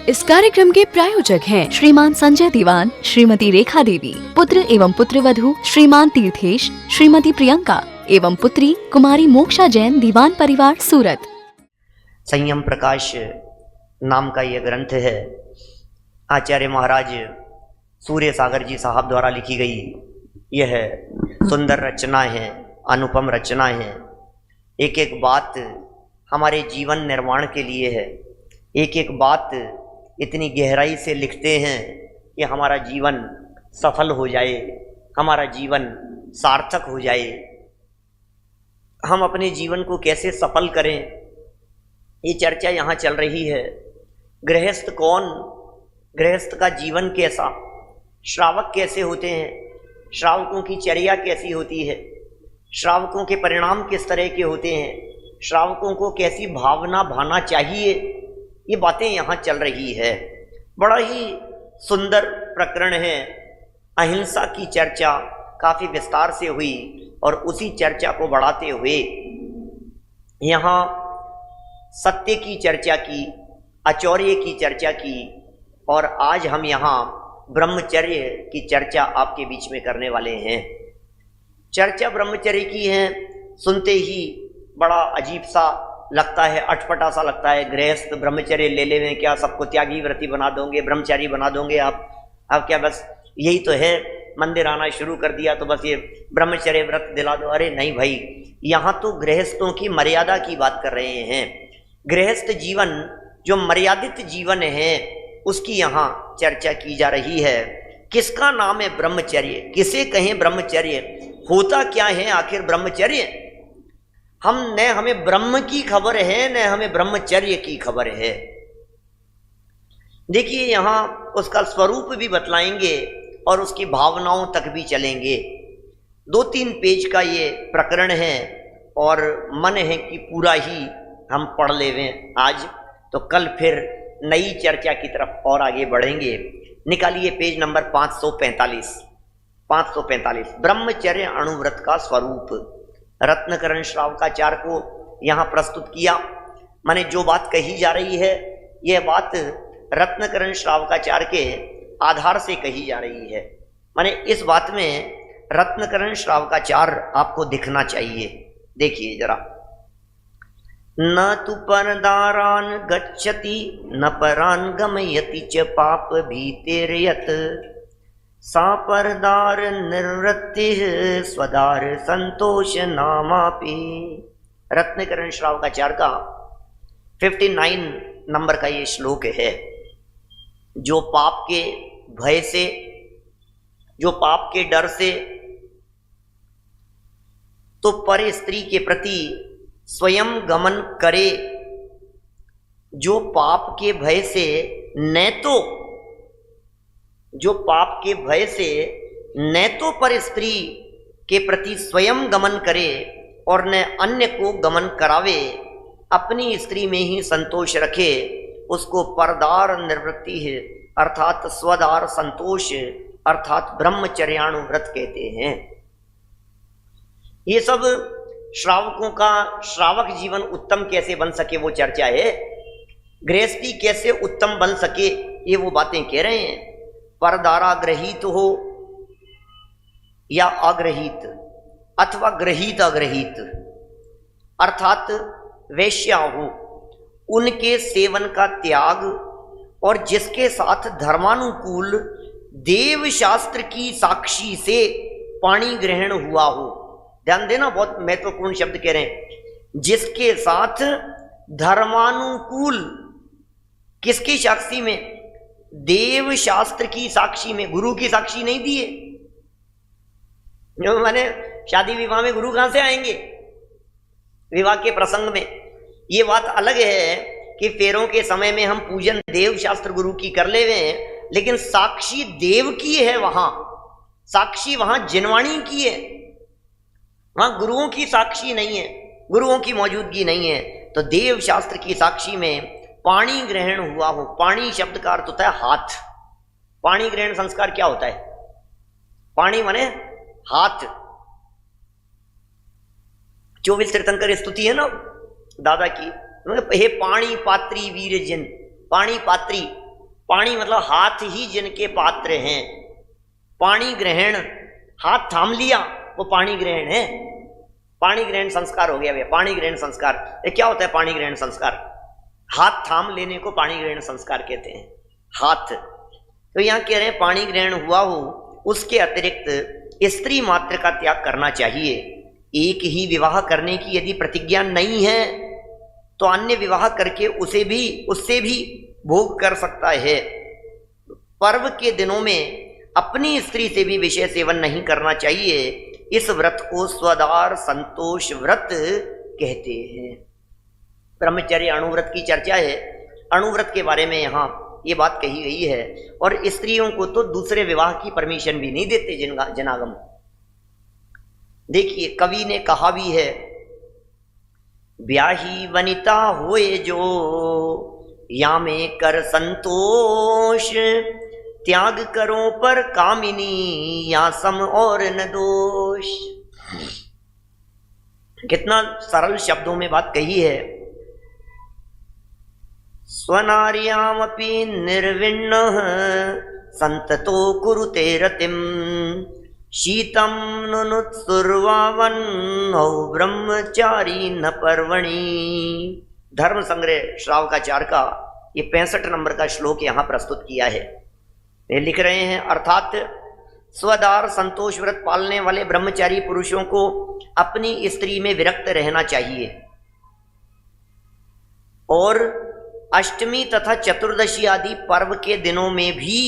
इस कार्यक्रम के प्रायोजक हैं श्रीमान संजय दीवान, श्रीमती रेखा देवी, पुत्र एवं पुत्रवधू श्रीमान तीर्थेश, श्रीमती प्रियंका एवं पुत्री कुमारी मोक्षा जैन, दीवान परिवार, सूरत। संयम प्रकाश नाम का ये ग्रंथ है। आचार्य महाराज सूर्य सागर जी साहब द्वारा लिखी गई यह सुंदर रचना है, अनुपम रचना है। एक एक बात हमारे जीवन निर्माण के लिए है। एक एक बात इतनी गहराई से लिखते हैं कि हमारा जीवन सफल हो जाए, हमारा जीवन सार्थक हो जाए। हम अपने जीवन को कैसे सफल करें, ये चर्चा यहाँ चल रही है। गृहस्थ कौन, गृहस्थ का जीवन कैसा, श्रावक कैसे होते हैं, श्रावकों की चर्या कैसी होती है, श्रावकों के परिणाम किस तरह के होते हैं, श्रावकों को कैसी भावना भाना चाहिए, ये बातें यहाँ चल रही है। बड़ा ही सुंदर प्रकरण है। अहिंसा की चर्चा काफ़ी विस्तार से हुई और उसी चर्चा को बढ़ाते हुए यहाँ सत्य की चर्चा की, अचौर्य की चर्चा की, और आज हम यहाँ ब्रह्मचर्य की चर्चा आपके बीच में करने वाले हैं। चर्चा ब्रह्मचर्य की है, सुनते ही बड़ा अजीब सा लगता है, अटपटा सा लगता है। गृहस्थ ब्रह्मचर्य ले लें क्या, सबको त्यागी व्रती बना दोगे, ब्रह्मचारी बना दोगे आप क्या बस यही तो है, मंदिर आना शुरू कर दिया तो बस ये ब्रह्मचर्य व्रत दिला दो। अरे नहीं भाई, यहाँ तो गृहस्थों की मर्यादा की बात कर रहे हैं। गृहस्थ जीवन जो मर्यादित जीवन है उसकी यहाँ चर्चा की जा रही है। किसका नाम है ब्रह्मचर्य, किसे कहें ब्रह्मचर्य, होता क्या है आखिर ब्रह्मचर्य। हमें ब्रह्म की खबर है, न हमें ब्रह्मचर्य की खबर है। देखिए यहाँ उसका स्वरूप भी बतलाएंगे और उसकी भावनाओं तक भी चलेंगे। 2-3 पेज का ये प्रकरण है और मन है कि पूरा ही हम पढ़ लेवें आज, तो कल फिर नई चर्चा की तरफ और आगे बढ़ेंगे। निकालिए पेज नंबर 545। 545 ब्रह्मचर्य अणुव्रत का स्वरूप। रत्नकरण श्रावकाचार्य को यहाँ प्रस्तुत किया। माने जो बात कही जा रही है यह बात रत्नकरण श्रावकाचार्य के आधार से कही जा रही है। माने इस बात में रत्नकरण श्रावकाचार्य आपको दिखना चाहिए। देखिए जरा, न तु परदारान गच्छति न परान गमयति च पाप भीतिर्यत सा परदार निर्वृत्ति स्वदार संतोष नामापि। रत्नकरण श्रावकाचार्य का 59 नंबर का ये श्लोक है। जो पाप के भय से, जो पाप के डर से तो पर स्त्री के प्रति स्वयं गमन करे, जो पाप के भय से न तो, जो पाप के भय से न तो पर स्त्री के प्रति स्वयं गमन करे और न अन्य को गमन करावे, अपनी स्त्री में ही संतोष रखे, उसको परदार निवृत्ति है अर्थात स्वदार संतोष अर्थात ब्रह्मचर्याणु व्रत कहते हैं। ये सब श्रावकों का श्रावक जीवन उत्तम कैसे बन सके वो चर्चा है। गृहस्थी कैसे उत्तम बन सके ये वो बातें कह रहे हैं। परदारा ग्रहीत हो या अग्रहीत अथवा ग्रहीत अग्रहीत अर्थात वेश्या हो, उनके सेवन का त्याग और जिसके साथ धर्मानुकूल देव शास्त्र की साक्षी से पाणी ग्रहण हुआ हो। ध्यान देना, बहुत महत्वपूर्ण शब्द कह रहे हैं। जिसके साथ धर्मानुकूल, किसकी साक्षी में, देव शास्त्र की साक्षी में, गुरु की साक्षी नहीं दी है। मैंने शादी विवाह में गुरु कहां से आएंगे, विवाह के प्रसंग में। ये बात अलग है कि फेरों के समय में हम पूजन देव शास्त्र गुरु की कर ले हुए हैं, लेकिन साक्षी देव की है, वहां साक्षी वहां जिनवाणी की है, वहां गुरुओं की साक्षी नहीं है, गुरुओं की मौजूदगी नहीं है। तो देव शास्त्र की साक्षी में पाणी ग्रहण हुआ हो। पाणी शब्द का अर्थ होता है हाथ। पाणी ग्रहण संस्कार क्या होता है, पाणी माने हाथ। 24 तीर्थंकर स्तुति है ना दादा की, हे पाणी पात्री वीर जिन। पाणी पात्री पानी मतलब हाथ ही जिनके पात्र हैं, पानी ग्रहण, हाथ थाम लिया वो पानी ग्रहण है। पानी ग्रहण संस्कार हो गया भैया, पानी ग्रहण संस्कार। ये क्या होता है पानी ग्रहण संस्कार? हाथ थाम लेने को पानी ग्रहण संस्कार कहते हैं। हाथ, तो यहां कह रहे हैं पानी ग्रहण हुआ हो उसके अतिरिक्त स्त्री मात्र का त्याग करना चाहिए। एक ही विवाह करने की यदि प्रतिज्ञा नहीं है तो अन्य विवाह करके उससे भी भोग कर सकता है। पर्व के दिनों में अपनी स्त्री से भी विषय सेवन नहीं करना चाहिए। इस व्रत को स्वदार संतोष व्रत कहते हैं। ब्रह्मचर्य अणुव्रत की चर्चा है, अणुव्रत के बारे में यहाँ ये बात कही गई है। और स्त्रियों को तो दूसरे विवाह की परमिशन भी नहीं देते जनागम। देखिए कवि ने कहा भी है, ब्याही वनिता होए जो या में कर संतोष, त्याग करो पर कामिनी या सम और न दोष। कितना सरल शब्दों में बात कही है। स्वनार्यामपि निर्विण्णः संततो कुरुते रतिम, शीतम नुनुत्सुर्वावन्नौ ब्रह्मचारी न पर्वणि। धर्म संग्रह श्रावकाचार्य का ये 65 नंबर का श्लोक यहां प्रस्तुत किया है। ये लिख रहे हैं, अर्थात स्वदार संतोष व्रत पालने वाले ब्रह्मचारी पुरुषों को अपनी स्त्री में विरक्त रहना चाहिए और अष्टमी तथा चतुर्दशी आदि पर्व के दिनों में भी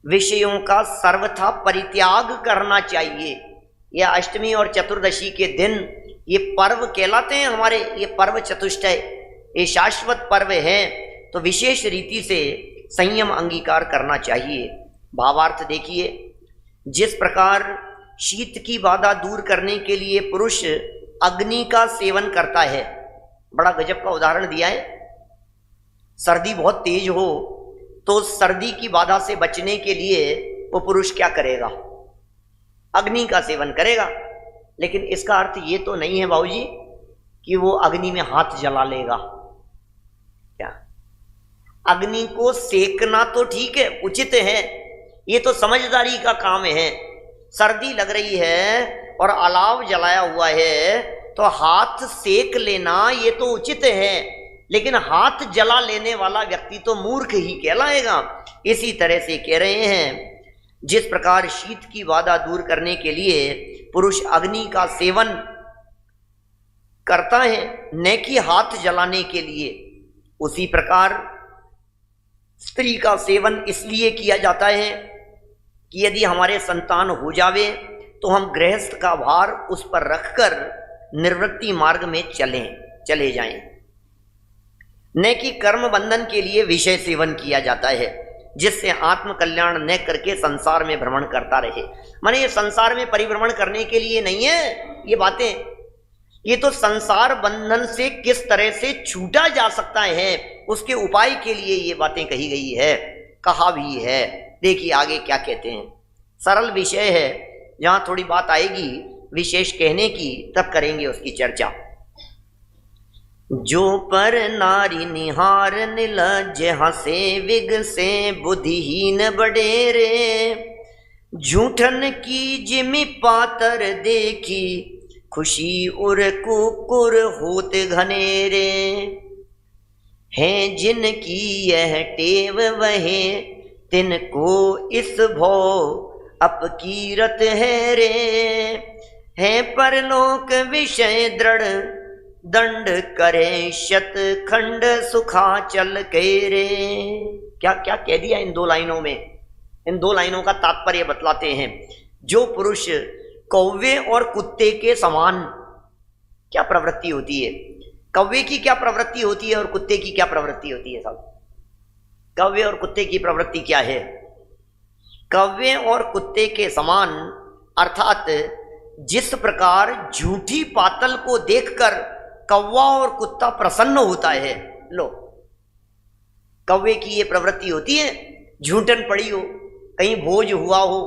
विषयों का सर्वथा परित्याग करना चाहिए। यह अष्टमी और चतुर्दशी के दिन ये पर्व कहलाते हैं हमारे, ये पर्व चतुष्टय, ये शाश्वत पर्व है, तो विशेष रीति से संयम अंगीकार करना चाहिए। भावार्थ देखिए, जिस प्रकार शीत की बाधा दूर करने के लिए पुरुष अग्नि का सेवन करता है, बड़ा गजब का उदाहरण दिया है। सर्दी बहुत तेज हो तो सर्दी की बाधा से बचने के लिए वो पुरुष क्या करेगा? अग्नि का सेवन करेगा। लेकिन इसका अर्थ ये तो नहीं है बाबूजी कि वो अग्नि में हाथ जला लेगा। क्या अग्नि को सेकना तो ठीक है, उचित है, ये तो समझदारी का काम है। सर्दी लग रही है और अलाव जलाया हुआ है तो हाथ सेक लेना ये तो उचित है, लेकिन हाथ जला लेने वाला व्यक्ति तो मूर्ख ही कहलाएगा। इसी तरह से कह रहे हैं, जिस प्रकार शीत की बाधा दूर करने के लिए पुरुष अग्नि का सेवन करता है न कि हाथ जलाने के लिए, उसी प्रकार स्त्री का सेवन इसलिए किया जाता है कि यदि हमारे संतान हो जावे तो हम गृहस्थ का भार उस पर रखकर निवृत्ति मार्ग में चले जाएं, न कि कर्म बंधन के लिए विषय सेवन किया जाता है जिससे आत्म कल्याण न करके संसार में भ्रमण करता रहे। माने ये संसार में परिभ्रमण करने के लिए नहीं है ये बातें, ये तो संसार बंधन से किस तरह से छूटा जा सकता है उसके उपाय के लिए ये बातें कही गई है, कहा भी है। देखिए आगे क्या कहते हैं, सरल विषय है, जहां थोड़ी बात आएगी विशेष कहने की तब करेंगे उसकी चर्चा। जो पर नारी निहार निलज्ज हंसे विग से बुद्धिहीन बडेरे, झूठन की जिमि पातर देखी खुशी उर कुकुर होत घनेरे। हैं जिनकी यह टेव वहे तिनको इस भो अपकीरत है रे। है परलोक विषय दृढ़ दंड करे शत खंड सुखा चल के रे। क्या क्या कह दिया इन दो लाइनों में, इन दो लाइनों का तात्पर्य बतलाते हैं। जो पुरुष कौवे और कुत्ते के समान, क्या प्रवृत्ति होती है, कौवे की क्या प्रवृत्ति होती है और कुत्ते की क्या प्रवृत्ति होती है साहब? कौवे और कुत्ते की प्रवृत्ति क्या है? कौवे और कुत्ते के समान अर्थात जिस प्रकार झूठी पातल को देखकर कौवा और कुत्ता प्रसन्न होता है, लो कौवे की ये प्रवृत्ति होती है। झूठन पड़ी हो, कहीं भोज हुआ हो,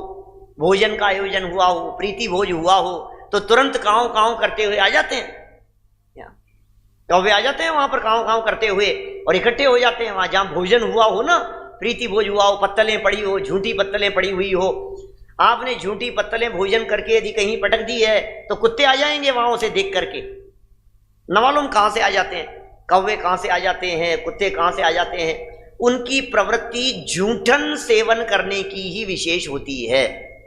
भोजन का आयोजन हुआ हो, प्रीति भोज हुआ हो, तो तुरंत काँव काँव करते हुए आ जाते हैं। कौवे आ जाते हैं वहां पर काँव काँव करते हुए और इकट्ठे हो जाते हैं। वहां जहां भोजन हुआ हो ना प्रीति भोज हुआ हो, पत्तलें पड़ी हो, झूठी पत्तलें पड़ी हुई हो, आपने झूठी पत्तलें भोजन करके यदि कहीं पटक दी है तो कुत्ते आ जाएंगे वहां उसे देख करके, न मालूम कहां से आ जाते हैं, कौवे कहां से आ जाते हैं, कुत्ते कहां से आ जाते हैं। उनकी प्रवृत्ति झूठन सेवन करने की ही विशेष होती है,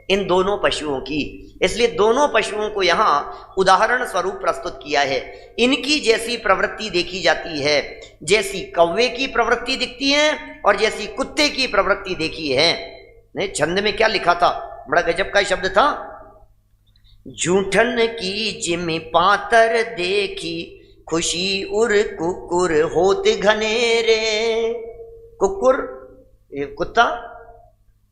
इन दोनों पशुओं की। इसलिए दोनों पशुओं को यहां उदाहरण स्वरूप प्रस्तुत किया है। इनकी जैसी प्रवृत्ति देखी जाती है, जैसी कौवे की प्रवृत्ति दिखती है और जैसी कुत्ते की प्रवृत्ति देखी है। नहीं, छंद में क्या लिखा था, बड़ा गजब का शब्द था, झूठन की जिमि पातर देखी खुशी उर कुकुर होत घनेरे। कुकुर ये कुत्ता,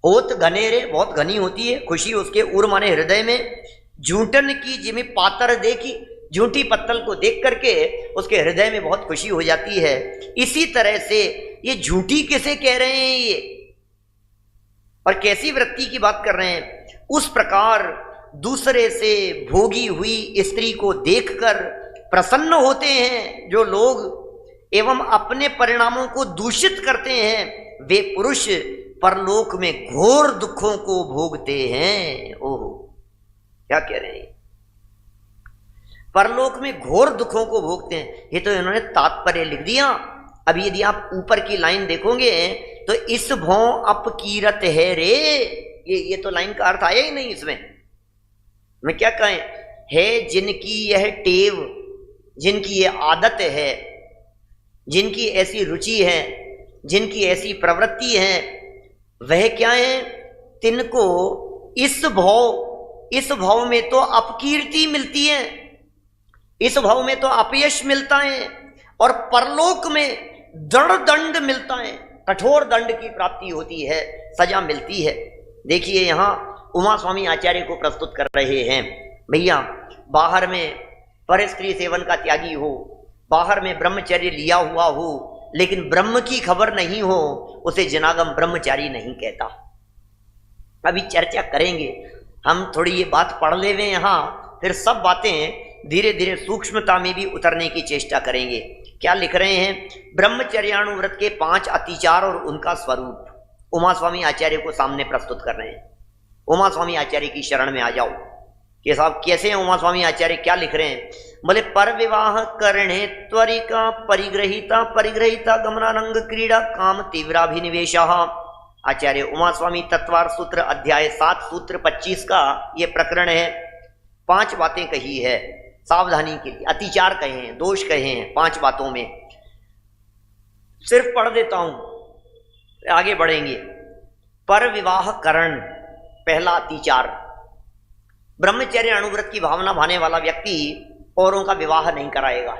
होत घनेरे बहुत घनी होती है खुशी उसके, उर माने हृदय में। झूठन की जिमि पातर देखी, झूठी पत्तल को देख करके उसके हृदय में बहुत खुशी हो जाती है। इसी तरह से ये झूठी किसे कह रहे हैं ये, और कैसी वृत्ति की बात कर रहे हैं। उस प्रकार दूसरे से भोगी हुई स्त्री को देखकर प्रसन्न होते हैं जो लोग, एवं अपने परिणामों को दूषित करते हैं वे पुरुष परलोक में घोर दुखों को भोगते हैं। ओहो, क्या कह रहे हैं, परलोक में घोर दुखों को भोगते हैं। ये तो इन्होंने तात्पर्य लिख दिया। अब यदि आप ऊपर की लाइन देखोगे तो इस भौं अपकीरत है रे, ये तो लाइन का अर्थ आया ही नहीं इसमें। मैं क्या कहें, है जिनकी यह टेव, जिनकी यह आदत है, जिनकी ऐसी रुचि है, जिनकी ऐसी प्रवृत्ति है, वह क्या है, तिनको इस भाव में तो अपकीर्ति मिलती है, इस भाव में तो अपयश मिलता है, और परलोक में दंड मिलता है, कठोर दंड की प्राप्ति होती है, सजा मिलती है। देखिए यहां उमा स्वामी आचार्य को प्रस्तुत कर रहे हैं। भैया बाहर में पर स्त्री सेवन का त्यागी हो, बाहर में ब्रह्मचर्य लिया हुआ हो, लेकिन ब्रह्म की खबर नहीं हो, उसे जनागम ब्रह्मचारी नहीं कहता। अभी चर्चा करेंगे हम, थोड़ी ये बात पढ़ ले यहां, फिर सब बातें धीरे धीरे सूक्ष्मता में भी उतरने की चेष्टा करेंगे। क्या लिख रहे हैं, ब्रह्मचर्यानुव्रत के 5 अतिचार और उनका स्वरूप उमा स्वामी आचार्य को सामने प्रस्तुत कर रहे हैं। उमा स्वामी आचार्य की शरण में आ जाओ कि साहब कैसे हैं उमा स्वामी आचार्य, क्या लिख रहे हैं। बोले, पर विवाह करणे त्वरिका परिग्रहिता गमनानंग क्रीड़ा काम तीव्राभिनिवेश। आचार्य उमा स्वामी तत्वार सूत्र अध्याय 7 सूत्र 25 का ये प्रकरण है। 5 बातें कही है सावधानी के लिए, अतिचार कहे हैं, दोष कहे हैं 5 बातों में। सिर्फ पढ़ देता हूं, आगे बढ़ेंगे। पर विवाह करण, पहला अतिचार, ब्रह्मचर्य अनुव्रत की भावना भाने वाला व्यक्ति औरों का विवाह नहीं कराएगा,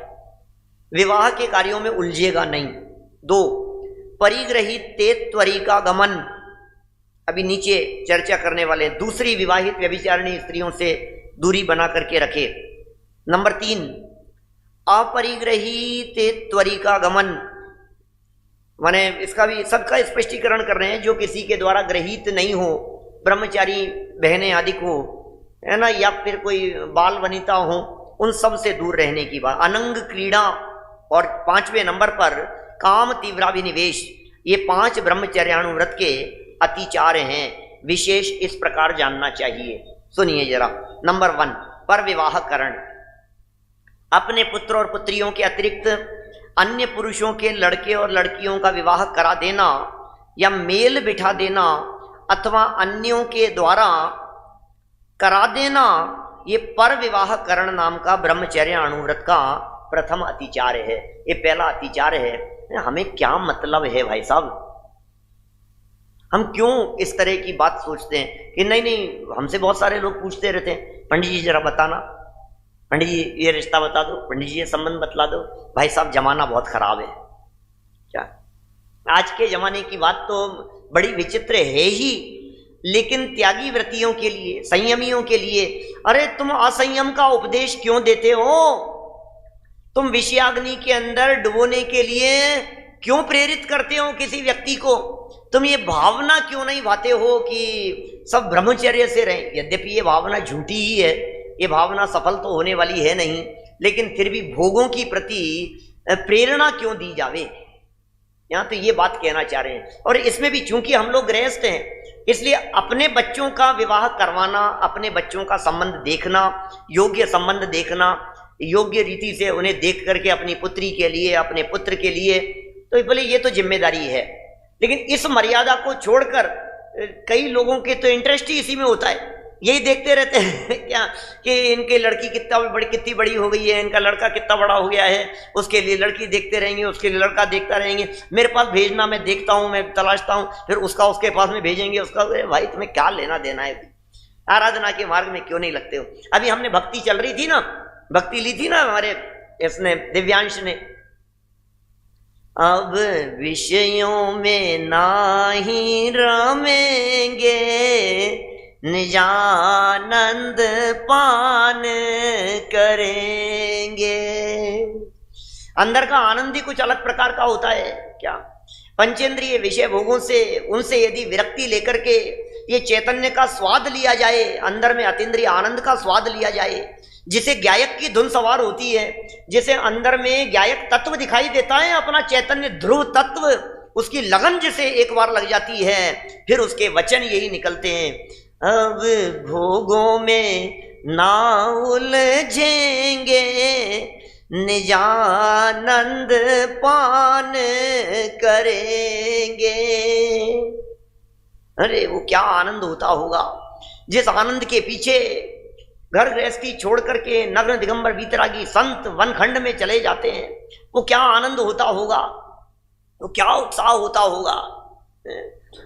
विवाह के कार्यों में उलझेगा नहीं। 2, परिग्रहित त्वरिका गमन, अभी नीचे चर्चा करने वाले हैं, दूसरी विवाहित व्यभिचारिणी स्त्रियों से दूरी बना करके रखे। नंबर 3, अपरिग्रहित त्वरिका गमन, माने इसका भी सबका स्पष्टीकरण कर रहे हैं, जो किसी के द्वारा ग्रहित नहीं हो, ब्रह्मचारी बहनें आदि को, है ना, या फिर कोई बाल वनिता हो, उन सब से दूर रहने की बात। अनंग क्रीड़ा, और 5वें नंबर पर काम तीव्राभिनिवेश। ये 5 ब्रह्मचर्यानुव्रत के अतिचार हैं, विशेष इस प्रकार जानना चाहिए। सुनिए जरा। नंबर 1, पर विवाह करण, अपने पुत्र और पुत्रियों के अतिरिक्त अन्य पुरुषों के लड़के और लड़कियों का विवाह करा देना या मेल बिठा देना अथवा अन्यों के द्वारा करा देना, ये पर विवाह करण नाम का ब्रह्मचर्य अनुव्रत का प्रथम अतिचार है। ये पहला अतिचार है। हमें क्या मतलब है भाई साहब, हम क्यों इस तरह की बात सोचते हैं कि नहीं नहीं, हमसे बहुत सारे लोग पूछते रहते हैं, पंडित जी जरा बताना, पंडित जी ये रिश्ता बता दो, पंडित जी ये संबंध बतला दो। भाई साहब जमाना बहुत खराब है। क्या आज के जमाने की बात तो बड़ी विचित्र है ही, लेकिन त्यागी व्रतियों के लिए, संयमियों के लिए, अरे तुम असंयम का उपदेश क्यों देते हो, तुम विषयाग्नि के अंदर डुबोने के लिए क्यों प्रेरित करते हो किसी व्यक्ति को, तुम ये भावना क्यों नहीं भाते हो कि सब ब्रह्मचर्य से रहें। यद्यपि ये भावना झूठी ही है, ये भावना सफल तो होने वाली है नहीं, लेकिन फिर भी भोगों की प्रति प्रेरणा क्यों दी जावे। यहाँ तो ये बात कहना चाह रहे हैं। और इसमें भी चूंकि हम लोग गृहस्थ हैं, इसलिए अपने बच्चों का विवाह करवाना, अपने बच्चों का संबंध देखना, योग्य संबंध देखना, योग्य रीति से उन्हें देख करके अपनी पुत्री के लिए, अपने पुत्र के लिए, तो बोले ये तो जिम्मेदारी है। लेकिन इस मर्यादा को छोड़कर कई लोगों के तो इंटरेस्ट ही इसी में होता है, यही देखते रहते हैं क्या कि इनकी लड़की कितनी बड़ी हो गई है, इनका लड़का कितना बड़ा हो गया है, उसके लिए लड़की देखते रहेंगे, उसके लिए लड़का देखता रहेंगे, मेरे पास भेजना, मैं देखता हूँ, मैं तलाशता हूँ, फिर उसका उसके पास में भेजेंगे, उसका। भाई तुम्हें क्या लेना देना है, आराधना के मार्ग में क्यों नहीं लगते हो? अभी हमने भक्ति चल रही थी ना, भक्ति ली थी ना हमारे इसने दिव्यांश ने, अब विषयों में नाही रमेंगे, निजानंद पान करेंगे। अंदर का आनंद ही कुछ अलग प्रकार का होता है क्या? पंचेंद्रिय विषय भोगों से, उनसे यदि विरक्ति लेकर के ये चैतन्य का स्वाद लिया जाए, अंदर में अतीन्द्रिय आनंद का स्वाद लिया जाए, जिसे गायक की धुन सवार होती है, जिसे अंदर में गायक तत्व दिखाई देता है, अपना चैतन्य ध्रुव तत्व, उसकी लगन जिसे एक बार लग जाती है, फिर उसके वचन यही निकलते हैं, अब भोगों में ना उलझेंगे, निजानंद पान करेंगे। अरे वो क्या आनंद होता होगा, जिस आनंद के पीछे घर गृहस्थी छोड़ करके नग्न दिगंबर वीतरागी संत वनखंड में चले जाते हैं, वो क्या आनंद होता होगा, वो क्या उत्साह होता होगा,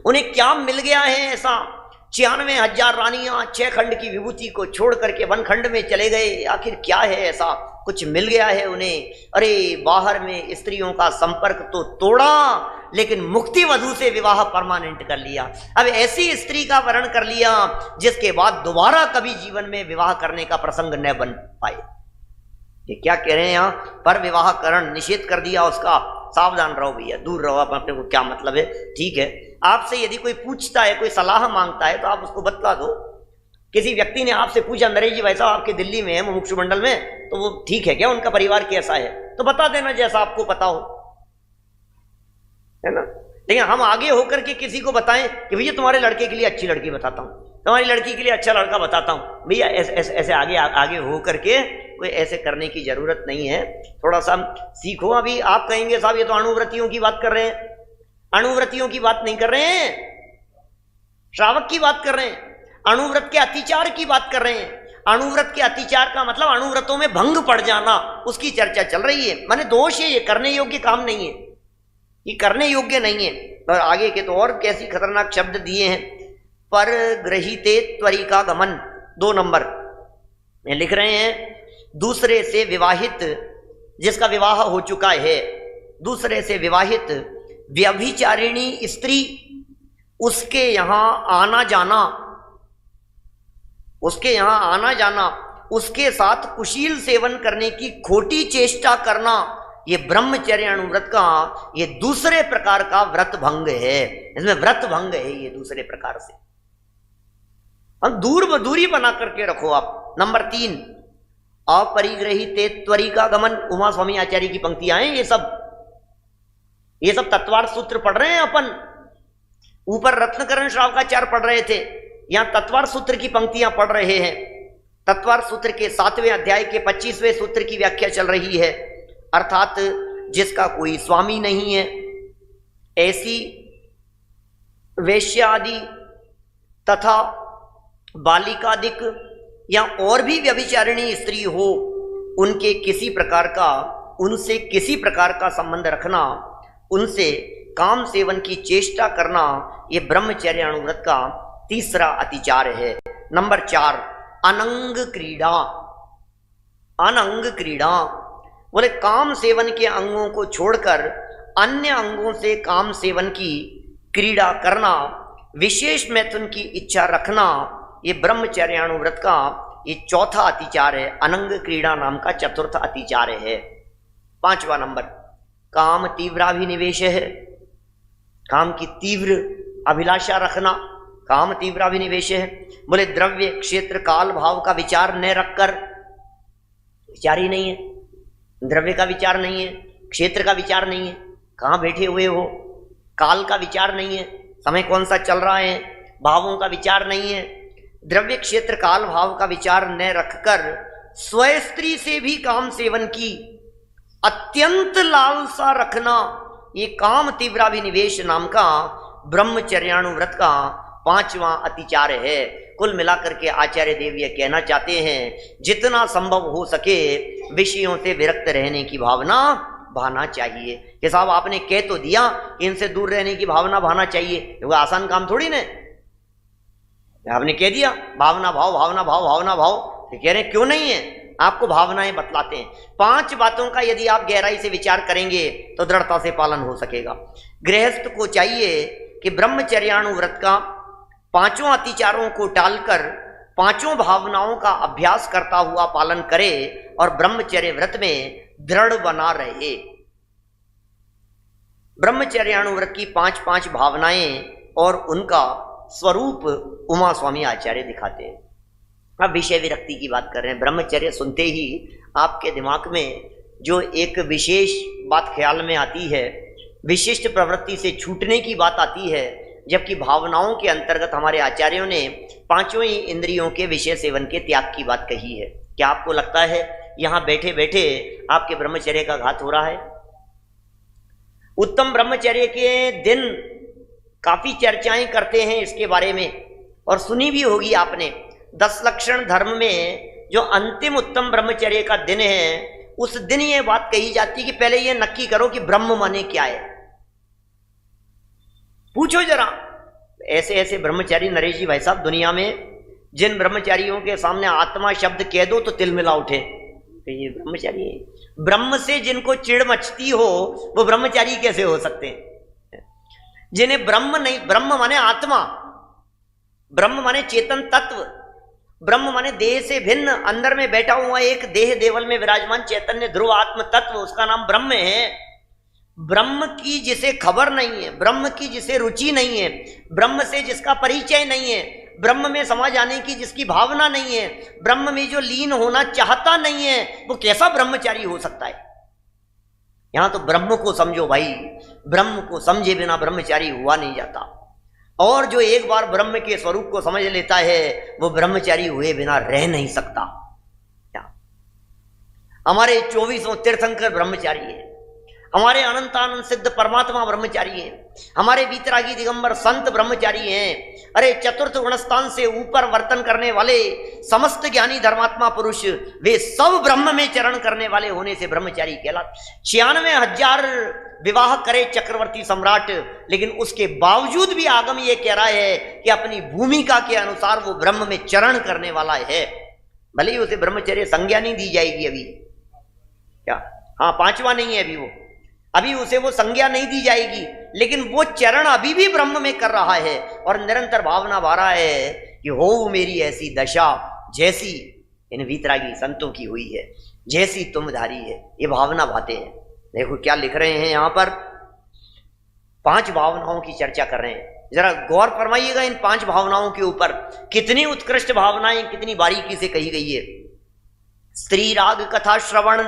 उन्हें क्या मिल गया है ऐसा। 96,000 रानियां 6 खंड की विभूति को छोड़ करके वनखंड में चले गए, आखिर क्या है ऐसा, कुछ मिल गया है उन्हें। अरे बाहर में स्त्रियों का संपर्क तो तोड़ा, लेकिन मुक्ति वधु से विवाह परमानेंट कर लिया। अब ऐसी स्त्री का वर्ण कर लिया जिसके बाद दोबारा कभी जीवन में विवाह करने का प्रसंग न बन पाए। ये क्या कह रहे हैं यहाँ, पर विवाह करण निषेध कर दिया उसका। सावधान रहो भैया, दूर रहो, अपने को क्या मतलब है। ठीक है, आपसे यदि कोई पूछता है, कोई सलाह मांगता है, तो आप उसको बतला दो। किसी व्यक्ति ने आपसे पूछा, नरेश जी भाई साहब आपके दिल्ली में है मुमुक्षु मंडल में, तो वो ठीक है क्या, उनका परिवार कैसा है, तो बता देना जैसा आपको पता हो, है ना। लेकिन हम आगे होकर के किसी को बताएं कि भैया तुम्हारे लड़के के लिए अच्छी लड़की बताता हूं, तुम्हारी लड़की के लिए अच्छा लड़का बताता हूं, भैया ऐसे आगे हो करके कोई ऐसे करने की जरूरत नहीं है। थोड़ा सा सीखो। अभी आप कहेंगे साहब ये तो अणुव्रतियों की बात कर रहे हैं, अणुव्रतियों की बात नहीं कर रहे हैं, श्रावक की बात कर रहे हैं, अणुव्रत के अतिचार की बात कर रहे हैं। अणुव्रत के अतिचार का मतलब अणुव्रतों में भंग पड़ जाना, उसकी चर्चा चल रही है। माने दोष है, ये करने योग्य काम नहीं है, ये करने योग्य नहीं है। और आगे के तो और कैसी खतरनाक शब्द दिए हैं, पर ग्रहीते त्वरिका गमन, 2 नंबर में लिख रहे हैं, दूसरे से विवाहित, जिसका विवाह हो चुका है, दूसरे से विवाहित व्यभिचारिणी स्त्री, उसके यहां आना जाना, उसके यहां आना जाना, उसके साथ कुशील सेवन करने की खोटी चेष्टा करना, ये ब्रह्मचर्य अणुव्रत का ये दूसरे प्रकार का व्रत भंग है। इसमें व्रत भंग है ये दूसरे प्रकार से। हम दूरी बना करके रखो आप। नंबर 3, अपरिग्रहिते त्वरिका गमन, उमा स्वामी आचार्य की पंक्तियां हैं ये सब तत्वार्थ सूत्र पढ़ रहे हैं अपन। ऊपर रत्नकरण श्रावकाचार्य पढ़ रहे थे, यहां तत्वार्थ सूत्र की पंक्तियां पढ़ रहे हैं। तत्वार्थ सूत्र के 7वें अध्याय के 25वें सूत्र की व्याख्या चल रही है। अर्थात जिसका कोई स्वामी नहीं है, ऐसी वेश्यादि तथा बालिकादिक या और भी व्यभिचारिणी स्त्री हो, उनसे किसी प्रकार का संबंध रखना, उनसे काम सेवन की चेष्टा करना, ये ब्रह्मचर्य अणुव्रत का तीसरा अतिचार है। नंबर 4, अनंग क्रीड़ा। अनंग क्रीड़ा बोले काम सेवन के अंगों को छोड़कर अन्य अंगों से काम सेवन की क्रीड़ा करना, विशेष मैथुन की इच्छा रखना, ये ब्रह्मचर्य अणुव्रत का ये चौथा अतिचार है। अनंग क्रीड़ा नाम का चतुर्थ अतिचार है। 5वां नंबर, काम तीव्राभिनिवेश है। काम की तीव्र अभिलाषा रखना, काम तीव्राभिनिवेश है। बोले द्रव्य क्षेत्र काल भाव का विचार न रखकर, विचार ही नहीं है, द्रव्य का विचार नहीं है, क्षेत्र का विचार नहीं है, कहाँ बैठे हुए हो? काल का विचार नहीं है, समय कौन सा चल रहा है, भावों का विचार नहीं है, द्रव्य क्षेत्र काल भाव का विचार न रखकर स्व स्त्री से भी काम सेवन की अत्यंत लालसा रखना, ये काम तीव्राभिनिवेश नाम का ब्रह्मचर्यानुव्रत का 5वां अतिचार है। कुल मिलाकर के आचार्य देव ये कहना चाहते हैं, जितना संभव हो सके विषयों से विरक्त रहने की भावना भाना चाहिए। कि साहब आपने कह तो दिया कि इनसे दूर रहने की भावना भाना चाहिए, वो आसान काम थोड़ी ना, आपने कह दिया भावना भाव भावना भाव भावना भाव, तो कह रहे हैं क्यों नहीं है, आपको भावनाएं बतलाते हैं। 5 बातों का यदि आप गहराई से विचार करेंगे तो दृढ़ता से पालन हो सकेगा। गृहस्थ को चाहिए कि ब्रह्मचर्यानुव्रत का 5 अतिचारों को टालकर 5 भावनाओं का अभ्यास करता हुआ पालन करे और ब्रह्मचर्य व्रत में दृढ़ बना रहे। ब्रह्मचर्यानुव्रत की 5 भावनाएं और उनका स्वरूप उमा स्वामी आचार्य दिखाते हैं। अब विषय विरक्ति की बात कर रहे हैं। ब्रह्मचर्य सुनते ही आपके दिमाग में जो एक विशेष बात ख्याल में आती है, विशिष्ट प्रवृत्ति से छूटने की बात आती है, जबकि भावनाओं के अंतर्गत हमारे आचार्यों ने 5 ही इंद्रियों के विषय सेवन के त्याग की बात कही है। क्या आपको लगता है यहां बैठे बैठे आपके ब्रह्मचर्य का घात हो रहा है? उत्तम ब्रह्मचर्य के दिन काफी चर्चाएं करते हैं इसके बारे में, और सुनी भी होगी आपने। 10 लक्षण धर्म में जो अंतिम उत्तम ब्रह्मचर्य का दिन है, उस दिन ये बात कही जाती है कि पहले ये नक्की करो कि ब्रह्म माने क्या है। पूछो जरा, ऐसे ऐसे ब्रह्मचारी नरेश जी भाई साहब दुनिया में, जिन ब्रह्मचारियों के सामने आत्मा शब्द कह दो तो तिल मिला उठे, तो ये ब्रह्मचारी है। ब्रह्म से जिनको चिड़ मचती हो वो ब्रह्मचारी कैसे हो सकते हैं? जिन्हें ब्रह्म नहीं, ब्रह्म माने आत्मा, ब्रह्म माने चेतन तत्व, ब्रह्म माने देह से भिन्न अंदर में बैठा हुआ एक देह देवल में विराजमान चैतन्य ध्रुव आत्म तत्व, उसका नाम ब्रह्म है। ब्रह्म की जिसे खबर नहीं है, ब्रह्म की जिसे रुचि नहीं है, ब्रह्म से जिसका परिचय नहीं है, ब्रह्म में समा जाने की जिसकी भावना नहीं है, ब्रह्म में जो लीन होना चाहता नहीं है, वो कैसा ब्रह्मचारी हो सकता है? यहां तो ब्रह्म को समझो भाई, ब्रह्म को समझे बिना ब्रह्मचारी हुआ नहीं जाता। और जो एक बार ब्रह्म के स्वरूप को समझ लेता है वो ब्रह्मचारी हुए बिना रह नहीं सकता। क्या हमारे 24 तीर्थंकर ब्रह्मचारी है, हमारे अनंतानंद सिद्ध परमात्मा ब्रह्मचारी है, हमारे बीतरागी दिगंबर संत ब्रह्मचारी हैं। अरे चतुर्थ गुणस्थान से ऊपर वर्तन करने वाले समस्त ज्ञानी धर्मात्मा पुरुष, वे सब ब्रह्म में चरण करने वाले होने से ब्रह्मचारी कहलाते। 96,000 विवाह करे चक्रवर्ती सम्राट, लेकिन उसके बावजूद भी आगम ये कह रहा है कि अपनी भूमिका के अनुसार वो ब्रह्म में चरण करने वाला है। भले ही उसे ब्रह्मचर्य संज्ञा नहीं दी जाएगी अभी, क्या हाँ 5वां नहीं है अभी, वो अभी उसे वो संज्ञा नहीं दी जाएगी, लेकिन वो चरण अभी भी ब्रह्म में कर रहा है और निरंतर भावना भा रहा है कि हो मेरी ऐसी दशा जैसी इन वीतरागी संतों की हुई है, जैसी तुम धारी है। ये भावना भाते हैं। देखो क्या लिख रहे हैं यहां पर, 5 भावनाओं की चर्चा कर रहे हैं। जरा गौर फरमाइएगा इन 5 भावनाओं के ऊपर, कितनी उत्कृष्ट भावनाएं कितनी बारीकी से कही गई है। स्त्री राग कथा श्रवण,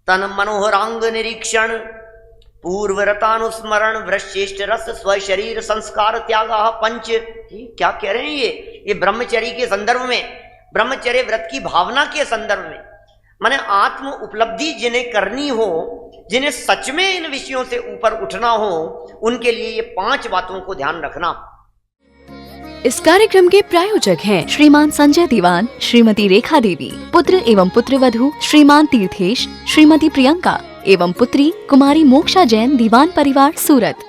तन मनोहरांग निरीक्षण, पूर्वरतानुस्मरण, वृश्चेष्ट रस, स्व शरीर संस्कार त्याग, 5। क्या कह रहे हैं ये ब्रह्मचर्य के संदर्भ में, ब्रह्मचर्य व्रत की भावना के संदर्भ में। माने आत्म उपलब्धि जिन्हें करनी हो, जिन्हें सच में इन विषयों से ऊपर उठना हो, उनके लिए ये 5 बातों को ध्यान रखना। इस कार्यक्रम के प्रायोजक हैं श्रीमान संजय दीवान, श्रीमती रेखा देवी, पुत्र एवं पुत्रवधू श्रीमान तीर्थेश, श्रीमती प्रियंका एवं पुत्री कुमारी मोक्षा जैन, दीवान परिवार सूरत।